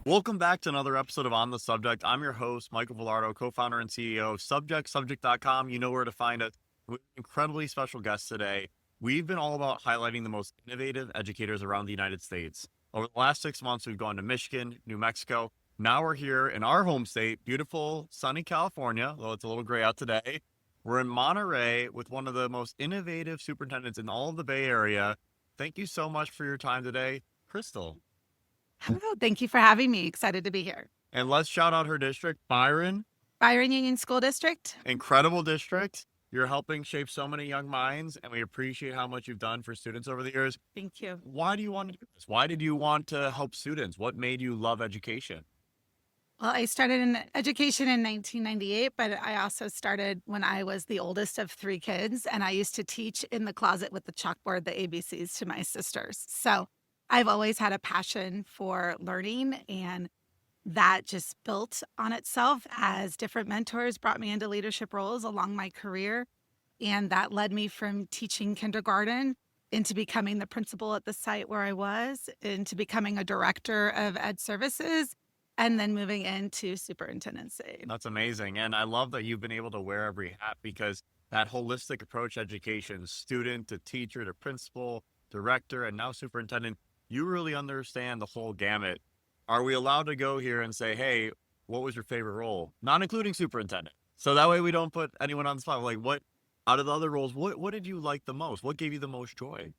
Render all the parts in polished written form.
Welcome back to another episode of On the Subject. I'm your host, Michael Vilardo, co-founder and CEO of subject.com. You know where to find us. We have an incredibly special guest today. We've been all about highlighting the most innovative educators around the United States. Over the last 6 months, we've gone to Michigan, New Mexico. Now we're here in our home state, beautiful, sunny California, though it's a little gray out today. We're in Monterey with one of the most innovative superintendents in all of the Bay Area. Thank you so much for your time today, Crystal. Hello, thank you for having me. Excited to be here. And let's shout out her district, Byron. Byron Union School District. Incredible district. You're helping shape so many young minds, and we appreciate how much you've done for students over the years. Thank you. Why do you want to do this? Why did you want to help students? What made you love education? Well, I started in education in 1998, but I also started when I was the oldest of 3 kids, and I used to teach in the closet with the chalkboard, the ABCs to my sisters. So I've always had a passion for learning, and that just built on itself as different mentors brought me into leadership roles along my career. And that led me from teaching kindergarten into becoming the principal at the site where I was, into becoming a director of ed services, and then moving into superintendency. That's amazing. And I love that you've been able to wear every hat, because that holistic approach to education, student to teacher to principal, director, and now superintendent, you really understand the whole gamut. Are we allowed to go here and say, hey, what was your favorite role? Not including superintendent. So that way we don't put anyone on the spot. Like, what, out of the other roles, what did you like the most? What gave you the most joy?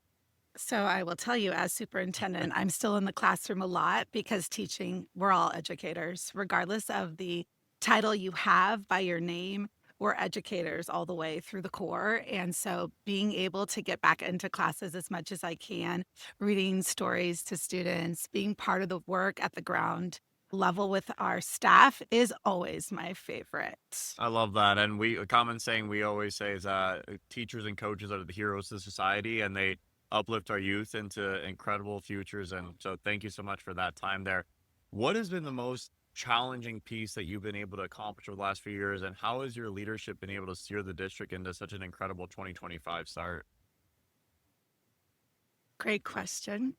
So I will tell you, as superintendent, I'm still in the classroom a lot because teaching, we're all educators, regardless of the title you have by your name. We're educators all the way through the core. And so being able to get back into classes as much as I can, reading stories to students, being part of the work at the ground level with our staff is always my favorite. I love that. And a common saying we always say is teachers and coaches are the heroes of society, and they uplift our youth into incredible futures. And so thank you so much for that time there. What has been the most challenging piece that you've been able to accomplish over the last few years, and how has your leadership been able to steer the district into such an incredible 2025 start? Great question.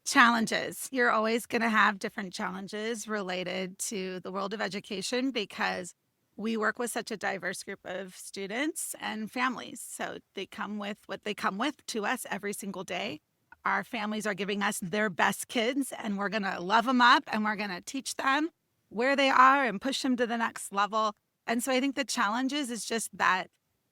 Challenges. You're always going to have different challenges related to the world of education because we work with such a diverse group of students and families. So they come with what they come with to us every single day. Our families are giving us their best kids, and we're going to love them up, and we're going to teach them where they are and push them to the next level. And so I think the challenges is just that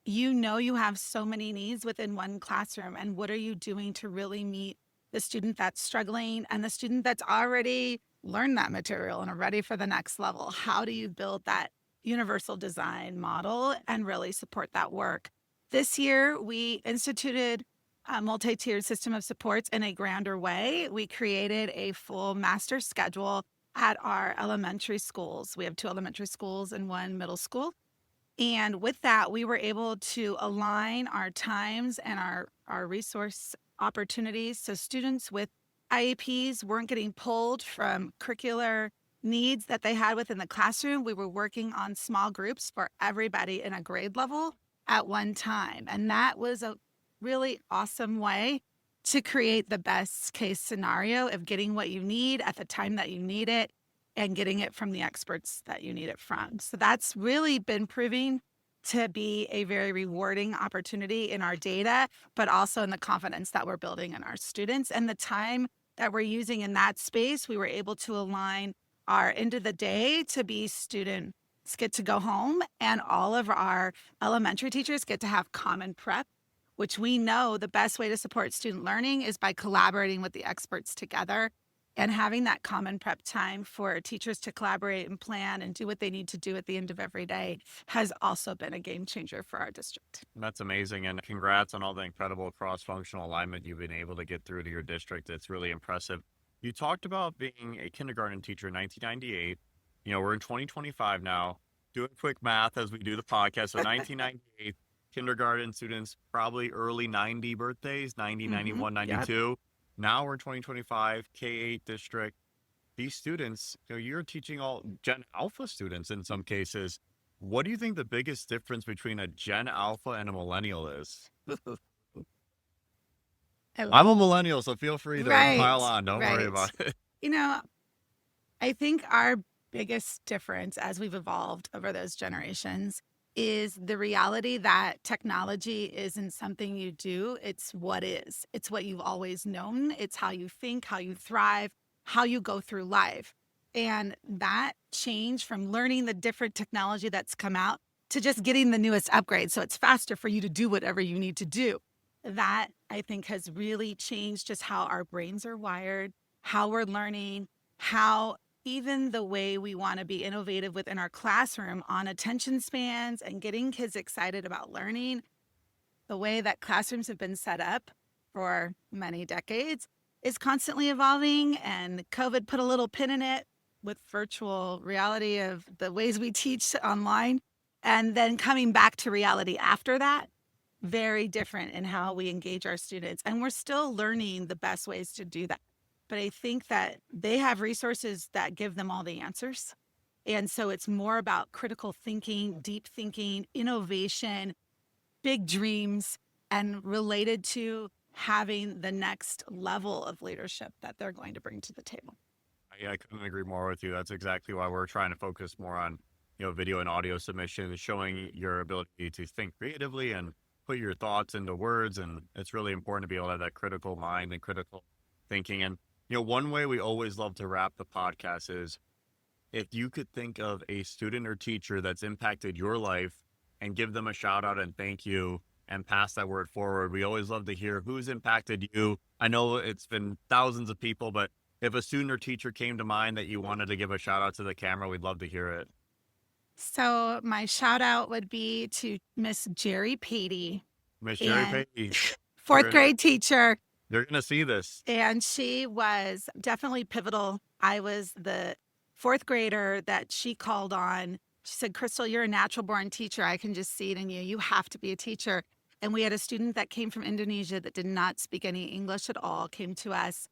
you have so many needs within one classroom, and what are you doing to really meet the student that's struggling and the student that's already learned that material and are ready for the next level? How do you build that universal design model and really support that work? This year, we instituted a multi-tiered system of supports in a grander way. We created a full master schedule at our elementary schools. We have 2 elementary schools and 1 middle school. And with that, we were able to align our times and our resource opportunities. So students with IEPs weren't getting pulled from curricular needs that they had within the classroom. We were working on small groups for everybody in a grade level at one time. And that was a really awesome way to create the best case scenario of getting what you need at the time that you need it and getting it from the experts that you need it from. So that's really been proving to be a very rewarding opportunity in our data, but also in the confidence that we're building in our students. And the time that we're using in that space, we were able to align our end of the day to be students get to go home, and all of our elementary teachers get to have common prep, which we know the best way to support student learning is by collaborating with the experts together. And having that common prep time for teachers to collaborate and plan and do what they need to do at the end of every day has also been a game changer for our district. That's amazing. And congrats on all the incredible cross-functional alignment you've been able to get through to your district. It's really impressive. You talked about being a kindergarten teacher in 1998. We're in 2025 now. Doing quick math as we do the podcast. So 1998, kindergarten students, probably early 90 birthdays, 90, 91, 92. Yep. Now we're in 2025, K-8 district. These students, you're teaching all Gen Alpha students in some cases. What do you think the biggest difference between a Gen Alpha and a millennial is? I'm a millennial, so feel free to pile on. Don't worry about it. I think our biggest difference as we've evolved over those generations is the reality that technology isn't something you do, it's what is. It's what you've always known. It's how you think, how you thrive, how you go through life. And that change from learning the different technology that's come out to just getting the newest upgrade so it's faster for you to do whatever you need to do. That I think has really changed just how our brains are wired, how we're learning, how even the way we want to be innovative within our classroom on attention spans and getting kids excited about learning, the way that classrooms have been set up for many decades is constantly evolving. And COVID put a little pin in it with virtual reality of the ways we teach online. And then coming back to reality after that, very different in how we engage our students. And we're still learning the best ways to do that. But I think that they have resources that give them all the answers. And so it's more about critical thinking, deep thinking, innovation, big dreams, and related to having the next level of leadership that they're going to bring to the table. I couldn't agree more with you. That's exactly why we're trying to focus more on, video and audio submissions, showing your ability to think creatively and put your thoughts into words. And it's really important to be able to have that critical mind and critical thinking. And, one way we always love to wrap the podcast is if you could think of a student or teacher that's impacted your life and give them a shout out and thank you and pass that word forward. We always love to hear who's impacted you. I know it's been thousands of people, but if a student or teacher came to mind that you wanted to give a shout out to the camera, we'd love to hear it. So my shout out would be to Miss Jerry Patey, Miss Jerry and Payne, fourth grade teacher. they're going to see this. And she was definitely pivotal. I was the fourth grader that she called on. She said, Crystal, you're a natural born teacher. I can just see it in you. You have to be a teacher. And we had a student that came from Indonesia that did not speak any English at all, came to us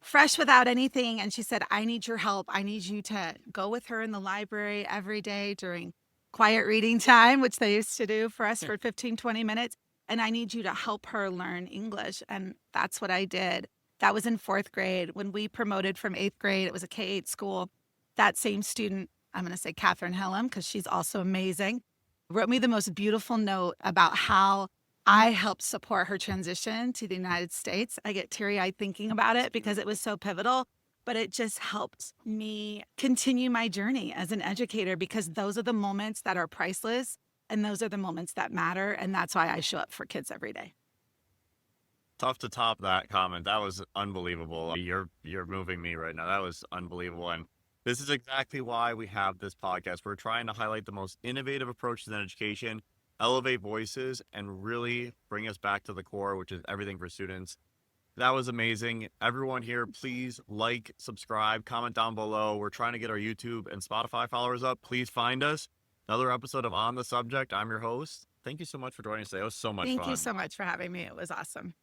fresh without anything. And she said, I need your help. I need you to go with her in the library every day during quiet reading time, which they used to do for us for 15, 20 minutes. And I need you to help her learn English. And that's what I did. That was in fourth grade. When we promoted from eighth grade, it was a K-8 school. That same student, I'm going to say Catherine Hellam, because she's also amazing, wrote me the most beautiful note about how I helped support her transition to the United States. I get teary-eyed thinking about it because it was so pivotal, but it just helped me continue my journey as an educator because those are the moments that are priceless and those are the moments that matter. And that's why I show up for kids every day. Tough to top that comment. That was unbelievable. You're moving me right now. That was unbelievable. And this is exactly why we have this podcast. We're trying to highlight the most innovative approaches in education, elevate voices, and really bring us back to the core, which is everything for students. That was amazing. Everyone here, please like, subscribe, comment down below. We're trying to get our YouTube and Spotify followers up. Please find us. Another episode of On the Subject. I'm your host. Thank you so much for joining us today. It was so much fun. Thank you so much for having me. It was awesome.